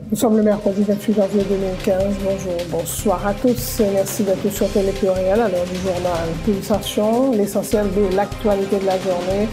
Nous sommes le mercredi 28 janvier 2015. Bonjour, bonsoir à tous. Merci d'être sur Télé Pluriel à l'heure du journal Pulsation. L'essentiel de l'actualité de la journée.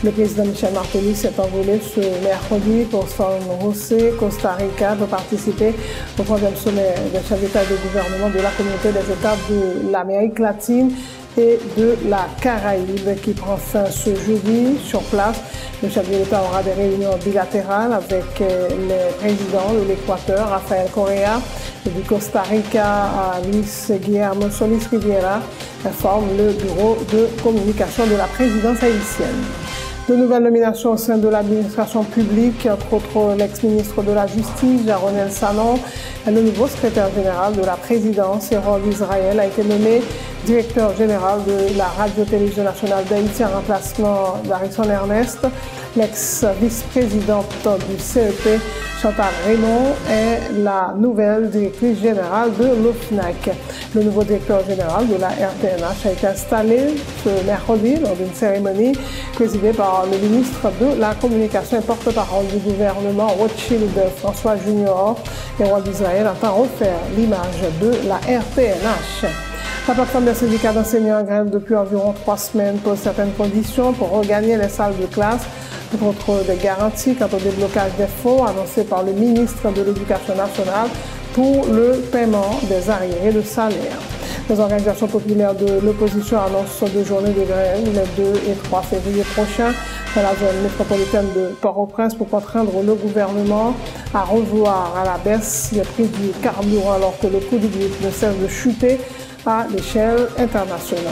Le président Michel Martelly s'est envolé ce mercredi pour San José, Costa Rica, pour participer au 3e sommet des chefs d'État et de gouvernement de la communauté des États de l'Amérique latine et de la Caraïbe qui prend fin ce jeudi sur place. Le chef de l'État aura des réunions bilatérales avec les présidents de l'Équateur, Rafael Correa, et du Costa Rica, Luis Guillermo Solís Rivera, informe le bureau de communication de la présidence haïtienne. De nouvelles nominations au sein de l'administration publique, entre autres l'ex-ministre de la Justice, Jaronel Sanon, le nouveau secrétaire général de la présidence, Hérode Israël, a été nommé directeur général de la Radio-Télévision nationale d'Haïti en remplacement d'Harrison Ernest. L'ex-vice-présidente du CEP, Chantal Raymond, est la nouvelle directrice générale de l'OFNAC. Le nouveau directeur général de la RTNH a été installé ce mercredi lors d'une cérémonie présidée par le ministre de la Communication et porte-parole du gouvernement, Rothschild François Junior. Hérode Israël entend refaire l'image de la RTNH. La plateforme des syndicats d'enseignants en grève depuis environ 3 semaines pose certaines conditions pour regagner les salles de classe, contre des garanties quant au déblocage des fonds annoncés par le ministre de l'Éducation nationale pour le paiement des arriérés de salaire. Les organisations populaires de l'opposition annoncent 2 journées de grève les 2 et 3 février prochains dans la zone métropolitaine de Port-au-Prince pour contraindre le gouvernement à revoir à la baisse les prix du carburant alors que le coût du brut ne cesse de chuter à l'échelle internationale.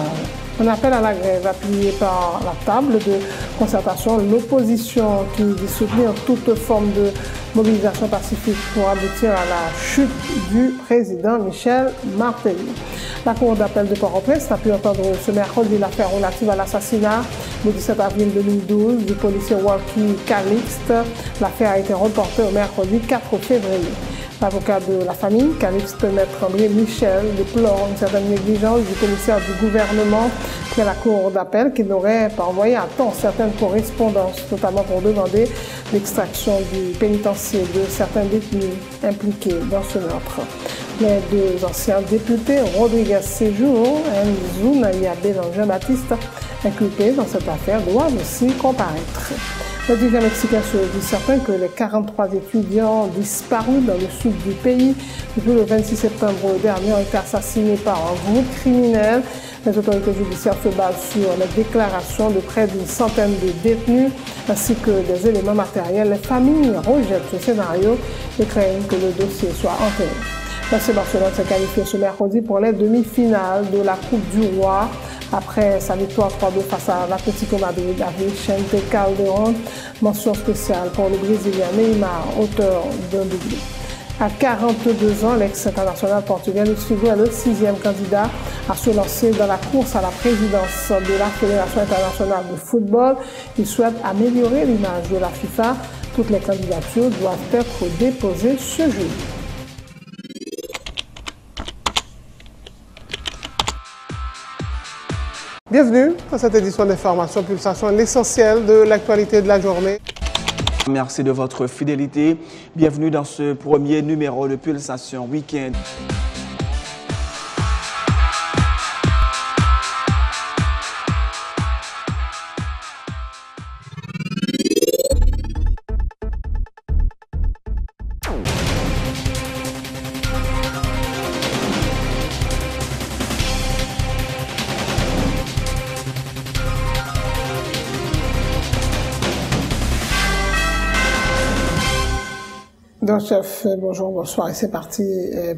Un appel à la grève appuyé par la table de concertation, l'opposition qui dit soutenir toute forme de mobilisation pacifique pour aboutir à la chute du président Michel Martelly. La Cour d'appel de Port-au-Prince a pu entendre ce mercredi l'affaire relative à l'assassinat le 17 avril 2012 du policier Walkie Calixte. L'affaire a été reportée au mercredi 4 février. L'avocat de la famille, Calixte Maître André Michel, déplore une certaine négligence du commissaire du gouvernement près la cour d'appel qui n'aurait pas envoyé à temps certaines correspondances, notamment pour demander l'extraction du pénitencier de certains détenus impliqués dans ce meurtre. Les 2 anciens députés, Rodriguez Séjour et Zounaïa Bélanger-Baptiste, inculpés dans cette affaire, doivent aussi comparaître. Le deuxième explication dit certain que les 43 étudiants disparus dans le sud du pays depuis le 26 septembre dernier ont été assassinés par un groupe criminel. Les autorités judiciaires se basent sur les déclarations de près d'une centaine de détenus ainsi que des éléments matériels. Les familles rejettent ce scénario et craignent que le dossier soit enterré. La FC Barcelone s'est qualifiée ce mercredi pour les demi-finales de la Coupe du Roi. Après sa victoire 3-2 face à l'Atlético Madrid avec Chente Calderon, mention spéciale pour le Brésilien Neymar, auteur d'un doublé. À 42 ans, l'ex-international portugais Luís Figo est le 6e candidat à se lancer dans la course à la présidence de la Fédération internationale de football. Il souhaite améliorer l'image de la FIFA. Toutes les candidatures doivent être déposées ce jeudi. Bienvenue dans cette édition d'Information Pulsation, l'essentiel de l'actualité de la journée. Merci de votre fidélité. Bienvenue dans ce premier numéro de Pulsation Week-end. Donc, chef, bonjour, bonsoir, et c'est parti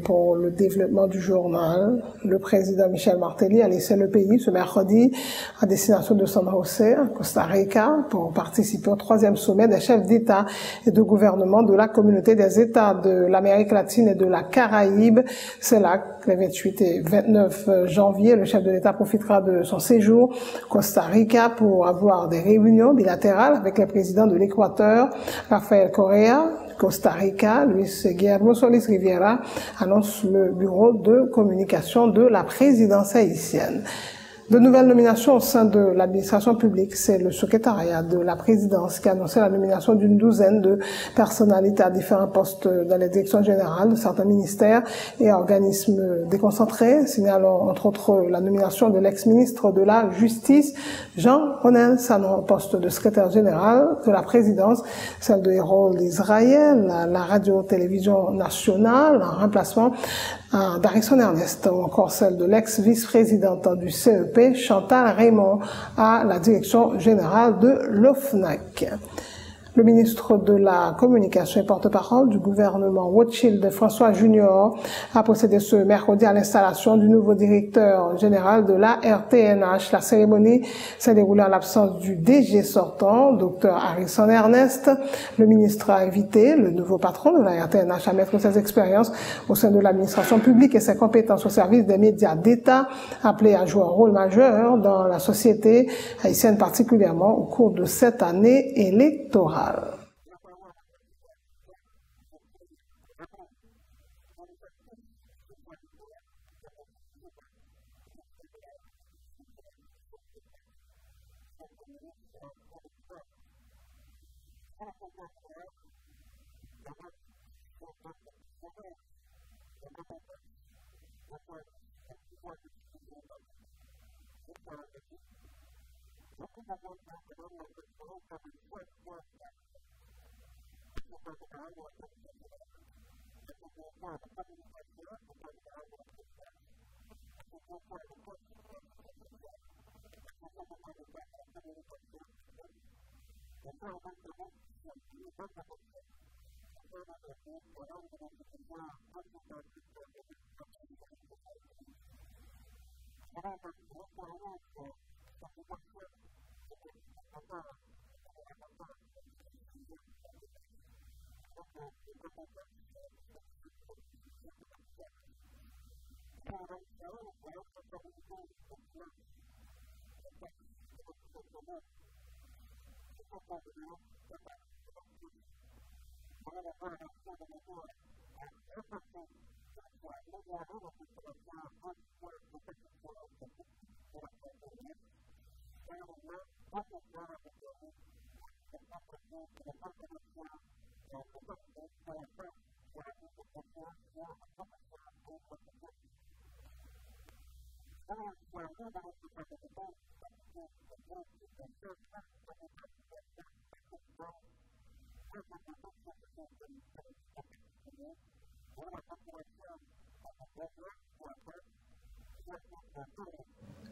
pour le développement du journal. Le président Michel Martelly a laissé le pays ce mercredi à destination de San José, Costa Rica, pour participer au 3e sommet des chefs d'État et de gouvernement de la communauté des États de l'Amérique latine et de la Caraïbe. C'est là que les 28 et 29 janvier, le chef de l'État profitera de son séjour Costa Rica pour avoir des réunions bilatérales avec les présidents de l'Équateur, Rafael Correa, Costa Rica, Luis Guillermo Solís Rivera, annonce le bureau de communication de la présidence haïtienne. De nouvelles nominations au sein de l'administration publique, c'est le secrétariat de la présidence qui a annoncé la nomination d'une douzaine de personnalités à différents postes dans les directions générales de certains ministères et organismes déconcentrés. Signalons entre autres la nomination de l'ex-ministre de la Justice, Jean-Ronel Sanon, au poste de secrétaire général de la présidence, celle de Hérault d'Israël, la radio-télévision nationale, en remplacement d'Harrison Ernest, ou encore celle de l'ex-vice-présidente du CEP, Chantal Raymond, à la direction générale de l'OFNAC. Le ministre de la Communication et porte-parole du gouvernement Rothschild, François Junior, a procédé ce mercredi à l'installation du nouveau directeur général de la RTNH. La cérémonie s'est déroulée en l'absence du DG sortant, Dr Harrison Ernest. Le ministre a invité le nouveau patron de la RTNH à mettre ses expériences au sein de l'administration publique et ses compétences au service des médias d'État, appelé à jouer un rôle majeur dans la société haïtienne, particulièrement au cours de cette année électorale.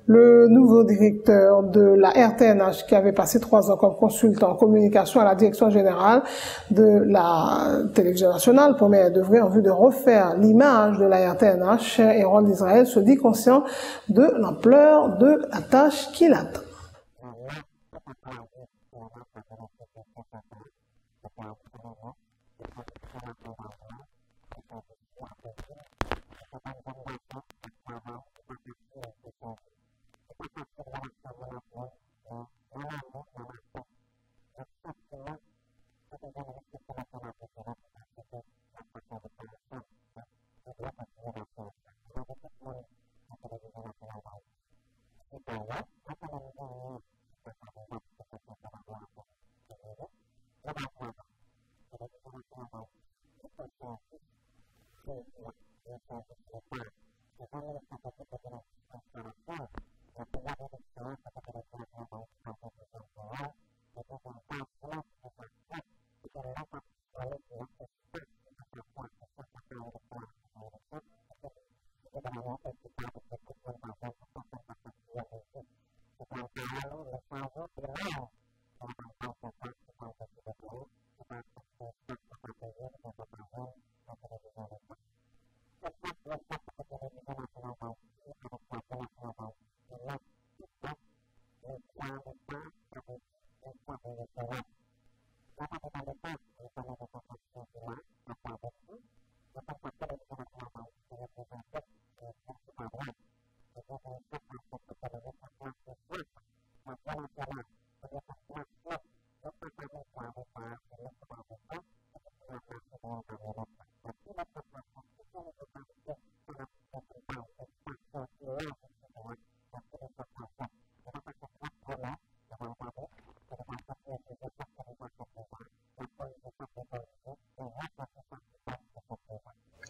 Le nouveau directeur de la RTNH, qui avait passé 3 ans comme consultant en communication à la direction générale de la télévision nationale, promet d'œuvrer en vue de refaire l'image de la RTNH. Hérault d'Israël se dit conscient de l'ampleur de la tâche qu'il attend.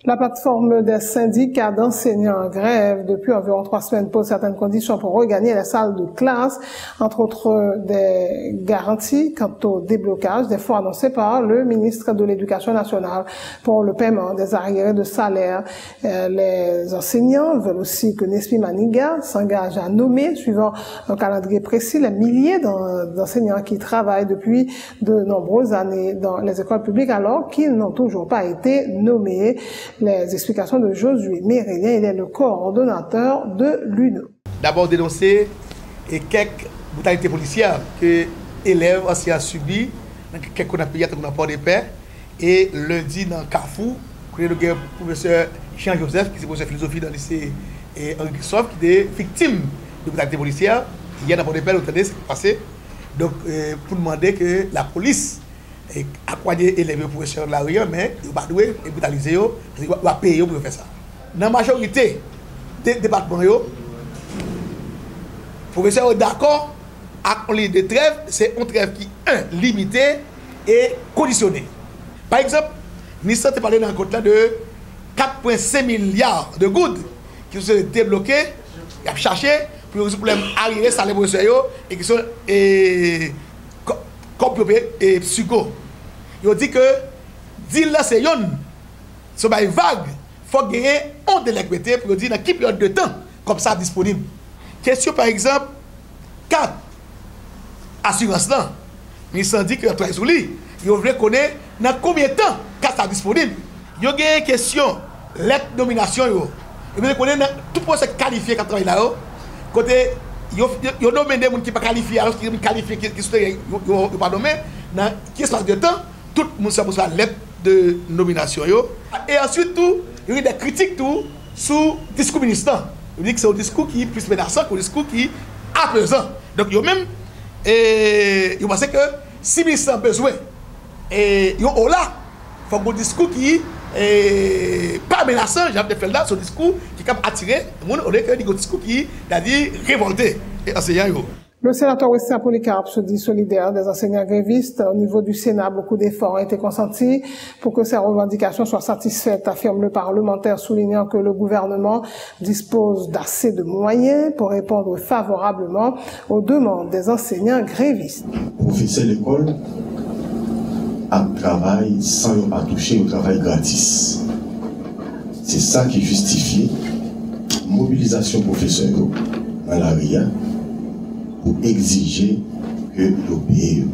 La plateforme des syndicats d'enseignants en grève depuis environ 3 semaines pose certaines conditions pour regagner les salles de classe, entre autres des garanties quant au déblocage des fonds annoncés par le ministre de l'Éducation nationale pour le paiement des arriérés de salaire. Les enseignants veulent aussi que Nespi Maniga s'engage à nommer, suivant un calendrier précis, les milliers d'enseignants qui travaillent depuis de nombreuses années dans les écoles publiques alors qu'ils n'ont toujours pas été nommés. Les explications de Josué Mérélien, il est le coordonnateur de l'UNO. D'abord dénoncer quelques brutalités policières que élèves anciens subi dans quelques pays qu'on a pas de paix. Et lundi dans Carrefour, nous avons le professeur Jean-Joseph, qui est professeur de philosophie dans le lycée Henri Christophe, qui est victime de brutalités policières. Hier dans pas de paix, vous entendez ce qui est passé. Donc pour demander que la police accompagner élèves professeurs de la rue, mais ils ne pas doué et brutaliser, ils vont payer pour faire ça. Dans la majorité des départements, les professeurs sont d'accord avec les trêves, c'est une trêve qui est limitée et conditionnée. Par exemple, le ministère a parlé dans le côté de 4,5 milliards de gouttes qui sont débloqués, ils ont cherché pour résoudre le problème arriéré salaire professeurs et qui sont copiés et psycho. Ils ont dit que deal là c'est une vague, il faut gagner un délai pour dire dans quelle période de temps comme ça disponible. Question par exemple 4 assurance là. Mais ils ont dit que travaille sur lui. Ils veulent connaître dans combien de temps qu'est ça disponible. Ils ont une question lettre nomination ils veulent connaître tout pour se qualifier quand travaille là côté ils ont nommé des gens qui pas qualifiés alors qu'ils sont qualifiés qui sont pas nommés dans quel espace de temps tout le monde pour la lettre de nomination. Et ensuite, il y a des critiques sur le discours ministre. Il dit que c'est un discours qui est plus menaçant qu'un discours qui est apaisant. Donc, il y a même, il pense que si le ministre a besoin, il y a là, il faut un discours qui n'est pas menaçant, j'ai fait là, ce discours qui est attiré, on a un discours qui est, c'est-à-dire, révolté et enseignant. Le sénateur Westia Polycarpe se dit solidaire des enseignants grévistes. Au niveau du Sénat, beaucoup d'efforts ont été consentis pour que ces revendications soient satisfaites, affirme le parlementaire, soulignant que le gouvernement dispose d'assez de moyens pour répondre favorablement aux demandes des enseignants grévistes. Professeur l'école a travail sans pas toucher au travail gratis. C'est ça qui justifie la mobilisation professeur dans la RIA pour exiger que le pays.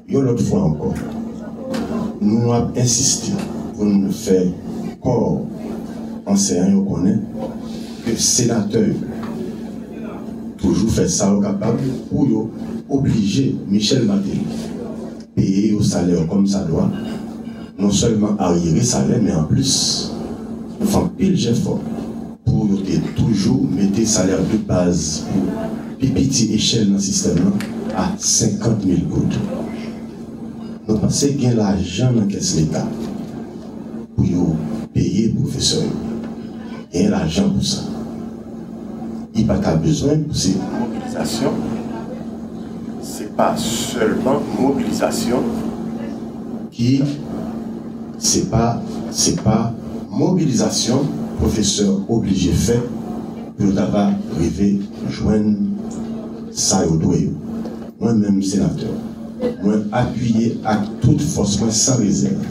Et l'autre fois encore, nous avons insisté pour nous faire corps enseignants connaît que le sénateur toujours fait ça capable pour obliger Michel Matéli payer au salaire comme ça doit, non seulement arriérer salaire, mais en plus, faire pile d'efforts pour toujours mettre le salaire de base pour petite échelle dans le système à 50 000 gouttes. Nous pensons qu'il y a l'argent dans l'État pour payer les professeurs. Il y a l'argent pour ça. Il n'y a pas besoin de ces mobilisations. Ce n'est pas seulement mobilisation qui. C'est pas mobilisation, professeur obligé de faire pour arriver à joindre ça au doigt. Moi-même, sénateur, moi appuyé à toute force, moi sans réserve,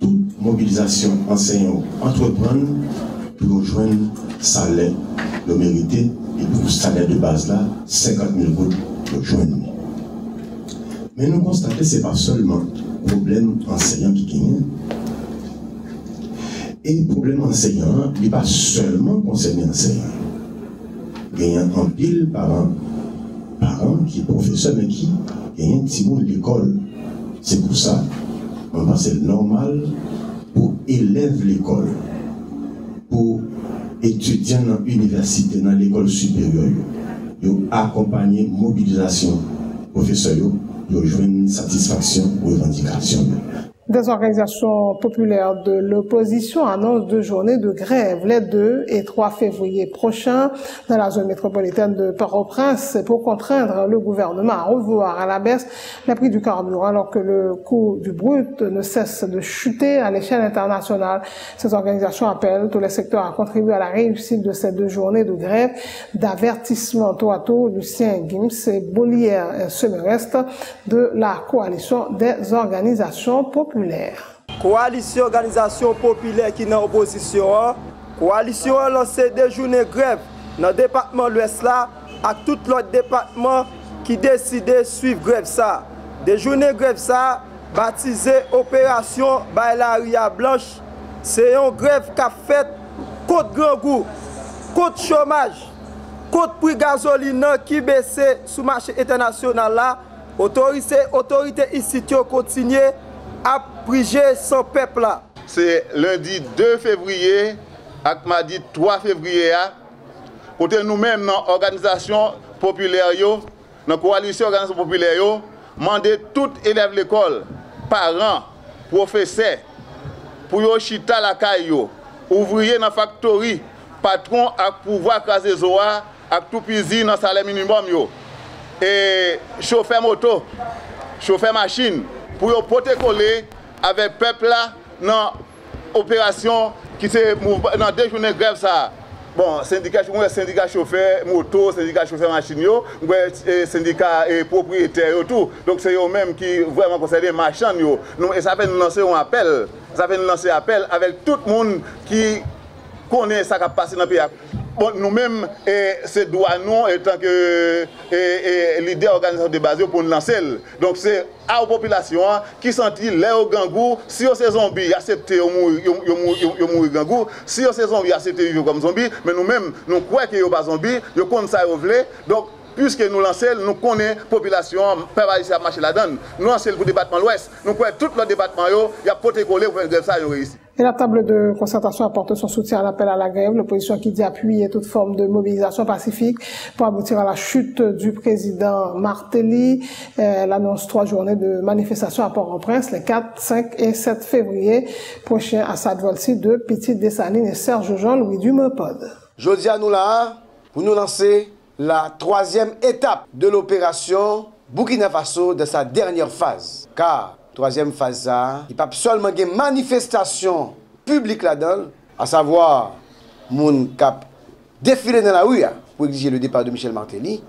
toute mobilisation enseignante, entreprendre pour rejoindre salaire le mérité et pour le salaire de base là, 50 000 gouttes pour joindre. Mais nous constatons que ce n'est pas seulement le problème enseignant qui gagne. Et le problème enseignant, il n'est pas seulement concerné l'enseignant. Il y a un pile parents qui est professeur, mais qui gagne un petit mot de l'école. C'est pour ça, on pense que c'est normal pour élèves l'école, pour étudiants dans l'université, dans l'école supérieure, de accompagner mobilisation professeur, de joindre une satisfaction aux revendications. Des organisations populaires de l'opposition annoncent 2 journées de grève les 2 et 3 février prochains dans la zone métropolitaine de Port-au-Prince pour contraindre le gouvernement à revoir à la baisse les prix du carburant alors que le coût du brut ne cesse de chuter à l'échelle internationale. Ces organisations appellent tous les secteurs à contribuer à la réussite de ces 2 journées de grève. D'avertissement tour à tour, Lucien Gims et Bolière Semereste de la coalition des organisations populaires. Coalition organisation populaire qui est dans l'opposition, coalition a lancé des journées de grève dans le département de l'Ouest là, avec tout l'autre département qui décide de suivre grève ça. Des journées de grève ça, baptisées Opération Bailaria Blanche, c'est une grève qui a fait contre grand goût, contre chômage, contre prix gasoline qui baisse sur le marché international là. Autorité ici qui continue à priger son peuple là. C'est lundi 2 février et mardi 3 février. Côté nous-mêmes dans l'organisation populaire, dans la coalition organisation populaire, demander tout élève de l'école, parents, professeurs, pour yo chita la caillou, ouvrier dans la factory, patron à pouvoir craser zoa, à tout pisi dans le salaire minimum yo. Et chauffeur moto, chauffeur machine, pour yo porter coller avec le peuple là dans l'opération qui c'est dans 2 journées de grève ça. Bon, syndicat chauffeur moto, syndicat chauffeur machine, syndicat propriétaire tout. Donc c'est eux même qui vraiment concernent les marchands. Et ça fait nous lancer un appel. Ça fait nous lancer un appel avec tout le monde qui connaît ce qui a passé dans le pays. Bon, nous-mêmes, c'est droit nous, en tant que leader organisation de base pour nous lancer. Donc c'est à la population qui sentit les gangou, si on ces zombies acceptent de mourir gangou, si on ces zombies acceptent de vivre comme zombies, mais nous-mêmes, nous croyons qu'il n'y a pas de zombies, nous connaissons ça et donc puisque nous lançons, nous connaissons la population, pas à marcher là-dedans. Nous lançons pour le département de l'Ouest, nous croyons tout le département, il y a protégé pour faire grève ça, ici. Et la table de concertation apporte son soutien à l'appel à la grève, l'opposition qui dit appuyer toute forme de mobilisation pacifique pour aboutir à la chute du président Martelly. Elle annonce 3 journées de manifestation à Port-au-Prince les 4, 5 et 7 février prochains à Sadvolsi de Petite Dessalines et Serge Jean-Louis Dumepod. Jeudi à nous là, pour nous lancer la 3e étape de l'opération Burkina Faso de sa dernière phase. Car 3e phase, il n'y a pas seulement des manifestations publiques là-dedans, à savoir, moun cap défiler dans la rue pour exiger le départ de Michel Martelly,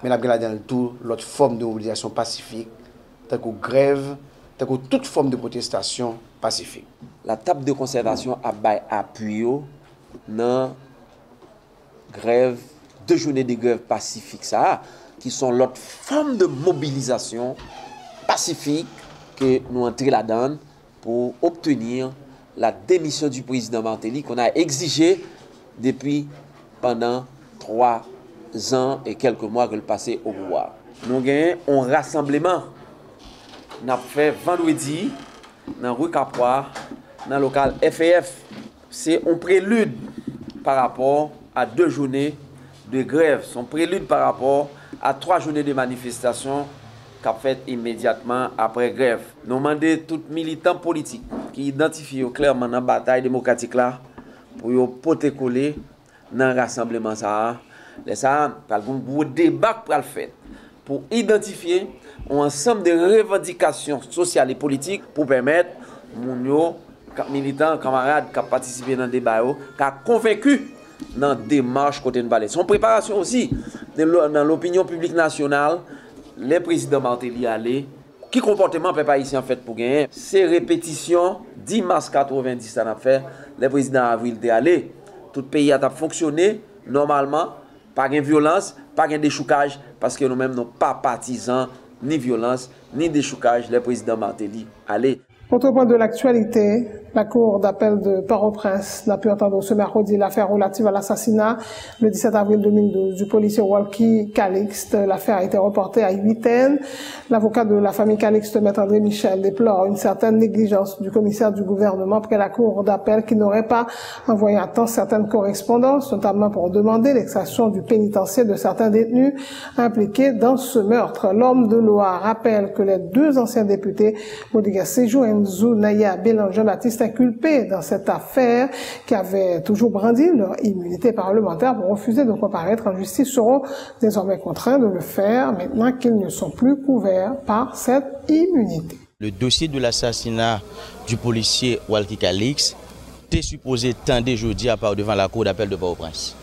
mais il y a là-dedans toute l'autre forme de mobilisation pacifique, telle que grève, telle que toute forme de protestation pacifique. La table de concertation a appuyé dans grève, 2 journées de grève pacifique, ça, qui sont l'autre forme de mobilisation pacifique que nous entrons là-dedans pour obtenir la démission du président Martelly qu'on a exigé depuis pendant 3 ans et quelques mois que le passé au pouvoir. Nous avons un rassemblement. Nous avons fait vendredi dans rue Capois, dans le local FAF. C'est un prélude par rapport à 2 journées de grève. C'est un prélude par rapport à 3 journées de manifestation qu'a fait immédiatement après grève. Nous demandons tous les militants politiques qui identifient clairement dans la bataille démocratique là pour porter coller dans le rassemblement ça. Les ça, par un débat pour le faire pour identifier un ensemble de revendications sociales et politiques pour permettre aux militants, camarades qui ont participé dans le débat, qui ont convaincu dans la démarche côté de Ballet. Son préparation aussi dans l'opinion publique nationale. Les présidents Martelly allaient, qui comportement peut pas ici en fait pour gagner, ces répétitions 10 mars 90 ça n'a fait, les présidents avril étaient allés, tout le pays a fonctionné normalement, pas de violence, pas de déchoucage, parce que nous-mêmes n'avons pas partisans, ni violence, ni déchoucage, les présidents Martelly allaient. Autre point de l'actualité, la Cour d'appel de Port-au-Prince n'a pu entendre ce mercredi l'affaire relative à l'assassinat le 17 avril 2012 du policier Walkie Calixte. L'affaire a été reportée à 8 ans. L'avocat de la famille Calixte, Maître André Michel, déplore une certaine négligence du commissaire du gouvernement près la Cour d'appel qui n'aurait pas envoyé à temps certaines correspondances, notamment pour demander l'extraction du pénitencier de certains détenus impliqués dans ce meurtre. L'homme de loi rappelle que les 2 anciens députés, Bodiga Séjour et Enzo Naya Bélan Jean-Baptiste inculpés dans cette affaire qui avait toujours brandi leur immunité parlementaire pour refuser de comparaître en justice seront désormais contraints de le faire maintenant qu'ils ne sont plus couverts par cette immunité. Le dossier de l'assassinat du policier Walkie Calix était supposé tendre jeudi à part devant la cour d'appel de Port-au-Prince.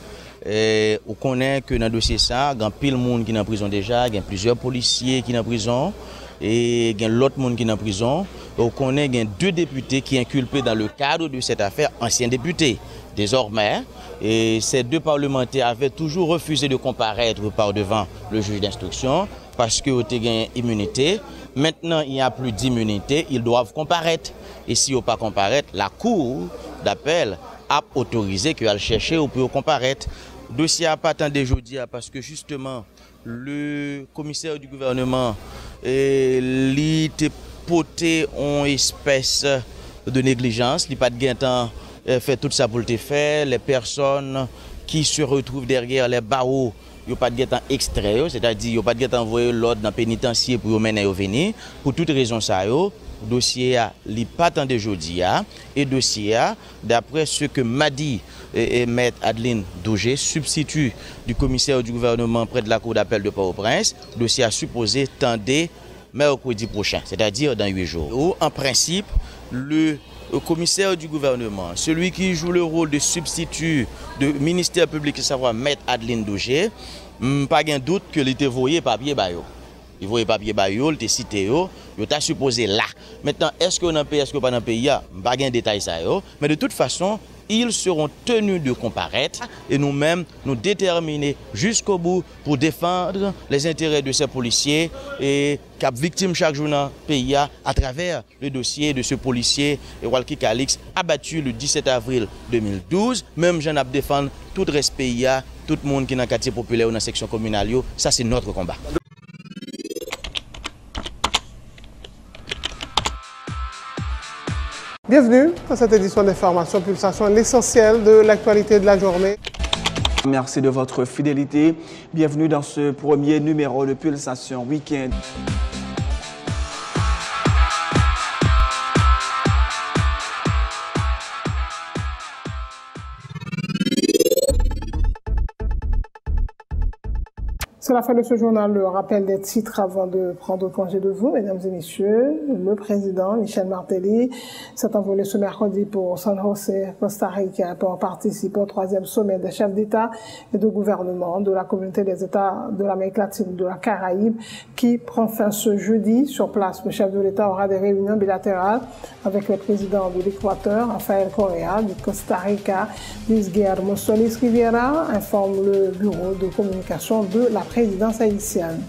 On connaît que dans le dossier ça, il y a pile de monde qui est en prison déjà, il y a plusieurs policiers qui sont en prison et il y a l'autre monde qui est en prison. On connaît qu'il y a 2 députés qui sont inculpés dans le cadre de cette affaire, anciens députés. Désormais, et ces 2 parlementaires avaient toujours refusé de comparaître par devant le juge d'instruction parce qu'ils ont une immunité. Maintenant, il n'y a plus d'immunité, ils doivent comparaître. Et si ils ne pas comparaître, la cour d'appel a autorisé qu'ils aillent chercher ou peut comparaître. Le dossier n'a pas attendu aujourd'hui parce que justement, le commissaire du gouvernement a porté une espèce de négligence. Il n'a pas de temps fait tout ça pour le faire. Les personnes qui se retrouvent derrière les barreaux, il n'y a pas de temps extrait, c'est-à-dire il n'y a pas de temps envoyé l'ordre dans le pénitencier pour mener au venir. Pour toute raison, ça, le dossier n'est pas attendu aujourd'hui. Et le dossier, d'après ce que m'a dit Maître Adeline Dougé, substitut du commissaire du gouvernement près de la cour d'appel de Port-au-Prince, le dossier a supposé tendre mercredi prochain, c'est-à-dire dans 8 jours. Où, en principe, le commissaire du gouvernement, celui qui joue le rôle de substitut du ministère public, à savoir Maître Adeline Dougé, pas de doute que il voyé papier bayo. Il voyait papier bayo, il était cité, il était supposé là. Maintenant, est-ce qu'on a un pays, est-ce qu'on pas dans un pays, pas de détail ça. Mais de toute façon, ils seront tenus de comparaître et nous-mêmes nous déterminer jusqu'au bout pour défendre les intérêts de ces policiers et cap victime chaque jour dans le pays à travers le dossier de ce policier Walkie Calix abattu le 17 avril 2012. Même j'en ai défendre tout le reste pays, tout le monde qui est dans le quartier populaire ou dans la section communale, ça c'est notre combat. Bienvenue dans cette édition d'information Pulsation, l'essentiel de l'actualité de la journée. Merci de votre fidélité. Bienvenue dans ce premier numéro de Pulsation Week-end. C'est la fin de ce journal, le rappel des titres avant de prendre congé de vous, mesdames et messieurs. Le président Michel Martelly s'est envolé ce mercredi pour San José, Costa Rica, pour participer au 3e sommet des chefs d'État et de gouvernement de la communauté des États de l'Amérique latine, de la Caraïbe, qui prend fin ce jeudi. Sur place, le chef de l'État aura des réunions bilatérales avec le président de l'Équateur, Rafael Correa, du Costa Rica, Luis Guillermo Solís Riviera, informe le bureau de communication de la présidence haïtienne.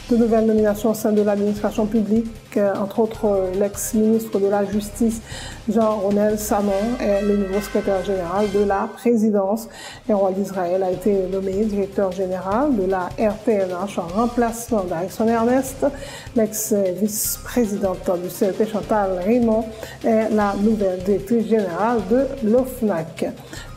De nouvelles nominations au sein de l'administration publique, entre autres l'ex-ministre de la Justice Jean-Ronel Sanon est le nouveau secrétaire général de la présidence. Hérol d'Israël a été nommé directeur général de la RTNH en remplacement d'Alexandre Ernest. L'ex-vice-présidente du CEP Chantal Raymond est la nouvelle directrice générale de l'OFNAC.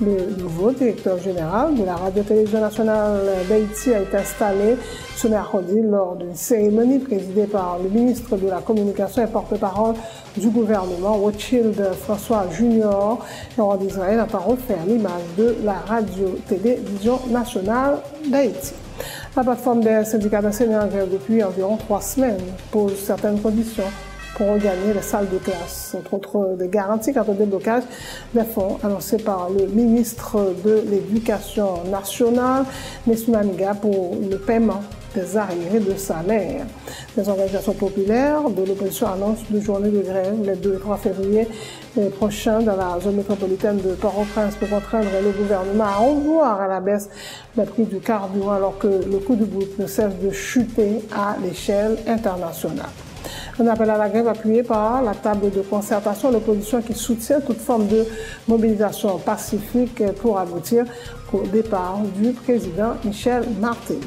Le nouveau directeur général de la Radio-Télévision nationale d'Haïti a été installé ce mercredi lors d'une cérémonie présidée par le ministre de la Communication et porte-parole du gouvernement, Rothschild François Junior. Hérol d'Israël a refaire l'image de la Radio-Télévision nationale d'Haïti. La plateforme des syndicats d'enseignants en grève depuis environ 3 semaines pose certaines conditions pour regagner les salles de classe, entre autres des garanties quant au déblocage des fonds annoncés par le ministre de l'Éducation nationale, Nessim Amiga, pour le paiement des arriérés de salaire. Les organisations populaires de l'opposition annoncent 2 journées de grève les 2 et 3 février prochains dans la zone métropolitaine de Port-au-Prince pour contraindre le gouvernement à revoir à la baisse le prix du carburant alors que le coût du brut ne cesse de chuter à l'échelle internationale. Un appel à la grève appuyé par la table de concertation, l'opposition qui soutient toute forme de mobilisation pacifique pour aboutir au départ du président Michel Martelly.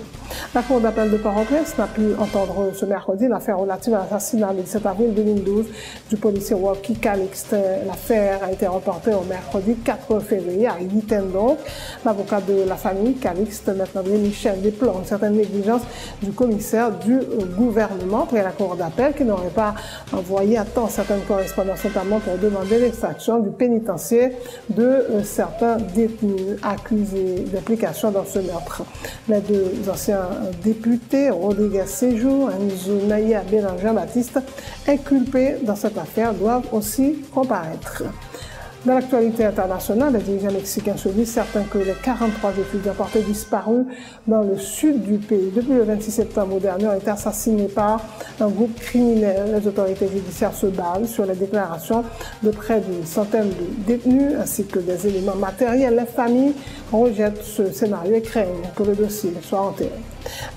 La Cour d'appel de Port-au-Prince n'a pu entendre ce mercredi l'affaire relative à l'assassinat le 17 avril 2012 du policier Walkie Calixte. L'affaire a été reportée au mercredi 4 février à 8h donc. L'avocat de la famille Calixte, Maître André Michel, déplore une certaine négligence du commissaire du gouvernement près la Cour d'appel qui n'aurait pas envoyé à temps certaines correspondances, notamment pour demander l'extraction du pénitencier de certains détenus accusés d'implication dans ce meurtre. Les deux anciens députés, Rodriguez Séjour et Nzounaïa Bélan-Jean-Baptiste, inculpés dans cette affaire, doivent aussi comparaître. Dans l'actualité internationale, les dirigeants mexicains se disent certains que les 43 étudiants portés disparus dans le sud du pays depuis le 26 septembre dernier ont été assassinés par un groupe criminel. Les autorités judiciaires se basent sur les déclarations de près d'une centaine de détenus ainsi que des éléments matériels. Les familles rejettent ce scénario et craignent que le dossier soit enterré.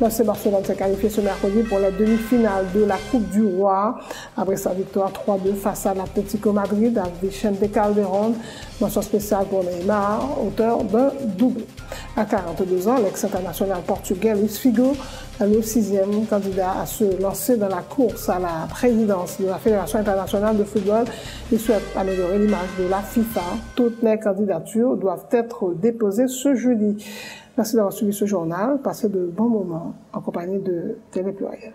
L'FC Barcelone s'est qualifié ce mercredi pour la demi-finale de la Coupe du Roi après sa victoire 3-2 face à l'Atlético Madrid avec Vicente Calderón. Mention spéciale pour Neymar, auteur d'un doublé. À 42 ans, l'ex-international portugais Luís Figo est le 6e candidat à se lancer dans la course à la présidence de la Fédération internationale de football. Il souhaite améliorer l'image de la FIFA. Toutes les candidatures doivent être déposées ce jeudi. Merci d'avoir suivi ce journal. Passez de bons moments en compagnie de Télé Pluriel.